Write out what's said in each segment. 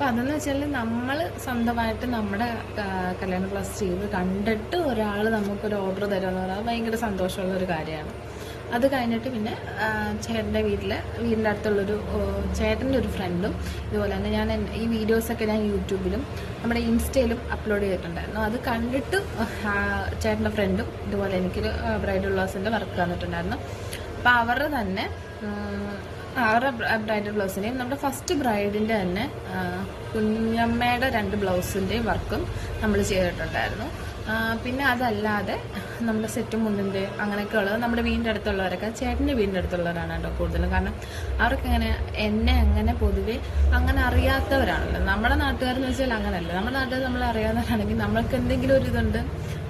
അപ്പോൾ അതെന്ന് വെച്ചാൽ നമ്മൾ സ്വന്തമായിട്ട് നമ്മുടെ കല്യാണ ബ്ലൗസ് ചെയ്ത് കണ്ടിട്ട് ഒരാൾ നമുക്കൊരു ഓർഡർ തരുമെന്ന് പറഞ്ഞാൽ ഭയങ്കര സന്തോഷമുള്ള ഒരു കാര്യമാണ്. അത് കഴിഞ്ഞിട്ട് പിന്നെ ചേട്ടൻ്റെ വീടിൻ്റെ അടുത്തുള്ളൊരു ചേട്ടൻ്റെ ഒരു ഫ്രണ്ടും ഇതുപോലെ തന്നെ ഞാൻ ഈ വീഡിയോസൊക്കെ ഞാൻ യൂട്യൂബിലും നമ്മുടെ ഇൻസ്റ്റയിലും അപ്ലോഡ് ചെയ്തിട്ടുണ്ടായിരുന്നു. അത് കണ്ടിട്ട് ചേട്ടൻ്റെ ഫ്രണ്ടും ഇതുപോലെ എനിക്കൊരു ബ്രൈഡൽ ബ്ലൗസിൻ്റെ വർക്ക് തന്നിട്ടുണ്ടായിരുന്നു. അപ്പോൾ അവരുടെ തന്നെ അവരുടെ ബ്രൈഡൽ ബ്ലൗസിൻ്റെയും നമ്മുടെ ഫസ്റ്റ് ബ്രൈഡിൻ്റെ തന്നെ കുഞ്ഞമ്മയുടെ 2 ബ്ലൗസിൻ്റെയും വർക്കും നമ്മൾ ചെയ്തിട്ടുണ്ടായിരുന്നു. പിന്നെ അതല്ലാതെ നമ്മുടെ സെറ്റും മുണ്ടിൻ്റെ അങ്ങനെയൊക്കെ ഉള്ളത് നമ്മുടെ വീടിൻ്റെ അടുത്തുള്ളവരൊക്കെ ചേട്ടൻ്റെ വീടിൻ്റെ അടുത്തുള്ളവരാണ് കേട്ടോ കൂടുതലും. കാരണം അവർക്ക് എന്നെ അങ്ങനെ പൊതുവെ അങ്ങനെ അറിയാത്തവരാണല്ലോ. നമ്മുടെ നാട്ടുകാരെന്ന് വെച്ചാൽ അങ്ങനെയല്ല. നമ്മുടെ നാട്ടുകാർ നമ്മൾ അറിയാവുന്നവരാണെങ്കിൽ നമ്മൾക്ക് എന്തെങ്കിലും ഒരു ഇതുണ്ട്,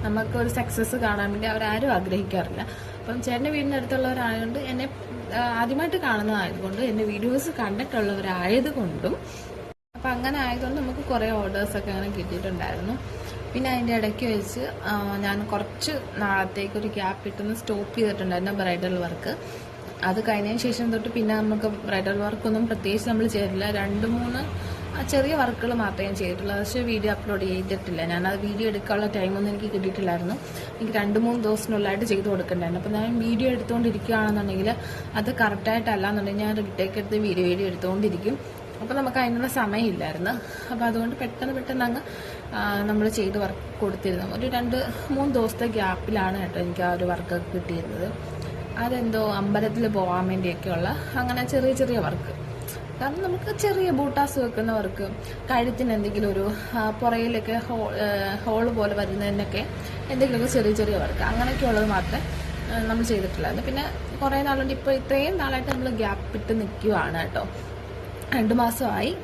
നമുക്കൊരു സക്സസ് കാണാൻ വേണ്ടി അവരാരും ആഗ്രഹിക്കാറില്ല. അപ്പം ചേട്ടൻ്റെ വീടിൻ്റെ അടുത്തുള്ളവരായതുകൊണ്ട് എന്നെ ആദ്യമായിട്ട് കാണുന്നതായതുകൊണ്ട് എൻ്റെ വീഡിയോസ് കണ്ടിട്ടുള്ളവരായതുകൊണ്ടും അപ്പം അങ്ങനെ ആയതുകൊണ്ട് നമുക്ക് കുറേ ഓർഡേഴ്സൊക്കെ അങ്ങനെ കിട്ടിയിട്ടുണ്ടായിരുന്നു. പിന്നെ അതിൻ്റെ ഇടയ്ക്ക് വെച്ച് ഞാൻ കുറച്ച് നാളത്തേക്കൊരു ഗ്യാപ്പ് ഇട്ടൊന്ന് സ്റ്റോപ്പ് ചെയ്തിട്ടുണ്ടായിരുന്നു ബ്രൈഡൽ വർക്ക്. അത് കഴിഞ്ഞതിന് ശേഷം തൊട്ട് പിന്നെ നമുക്ക് ബ്രൈഡൽ വർക്കൊന്നും പ്രത്യേകിച്ച് നമ്മൾ ചെയ്തിട്ടില്ല. 2-3 ചെറിയ വർക്കുകൾ മാത്രമേ ഞാൻ ചെയ്തിട്ടുള്ളൂ. പക്ഷേ വീഡിയോ അപ്ലോഡ് ചെയ്തിട്ടില്ല. ഞാനത് വീഡിയോ എടുക്കാനുള്ള ടൈമൊന്നും എനിക്ക് കിട്ടിയിട്ടില്ലായിരുന്നു. എനിക്ക് 2-3 ദിവസത്തിനുള്ളിലായിട്ട് ചെയ്ത് കൊടുക്കണ്ടായിരുന്നു. അപ്പോൾ ഞാൻ വീഡിയോ എടുത്തുകൊണ്ടിരിക്കുകയാണെന്നുണ്ടെങ്കിൽ അത് കറക്റ്റായിട്ടല്ല എന്നുണ്ടെങ്കിൽ ഞാൻ റിട്ടേക്ക് എടുത്ത് വീഡിയോ എടുത്തുകൊണ്ടിരിക്കും. അപ്പോൾ നമുക്ക് അതിനുള്ള സമയമില്ലായിരുന്നു. അപ്പോൾ അതുകൊണ്ട് പെട്ടെന്ന് അങ്ങ് നമ്മൾ ചെയ്ത് വർക്ക് കൊടുത്തിരുന്നു. ഒരു 2-3 ദിവസത്തെ ഗ്യാപ്പിലാണ് കേട്ടോ എനിക്ക് ആ ഒരു വർക്കൊക്കെ കിട്ടിയിരുന്നത്. അതെന്തോ അമ്പലത്തിൽ പോകാൻ വേണ്ടിയൊക്കെയുള്ള അങ്ങനെ ചെറിയ വർക്ക്. കാരണം നമുക്ക് ചെറിയ ബൂട്ടാസ് വെക്കുന്ന വർക്ക്, കഴുത്തിന് എന്തെങ്കിലും ഒരു പുറയിലൊക്കെ ഹോള് പോലെ വരുന്നതിനൊക്കെ എന്തെങ്കിലുമൊക്കെ ചെറിയ വർക്ക് അങ്ങനെയൊക്കെ ഉള്ളത് മാത്രമേ നമ്മൾ ചെയ്തിട്ടുള്ളായിരുന്നു. പിന്നെ കുറേ നാളുകൊണ്ട് ഇപ്പോൾ ഇത്രയും നാളായിട്ട് നമ്മൾ ഗ്യാപ്പ് ഇട്ട് നിൽക്കുകയാണ് കേട്ടോ. 2 മാസമായി.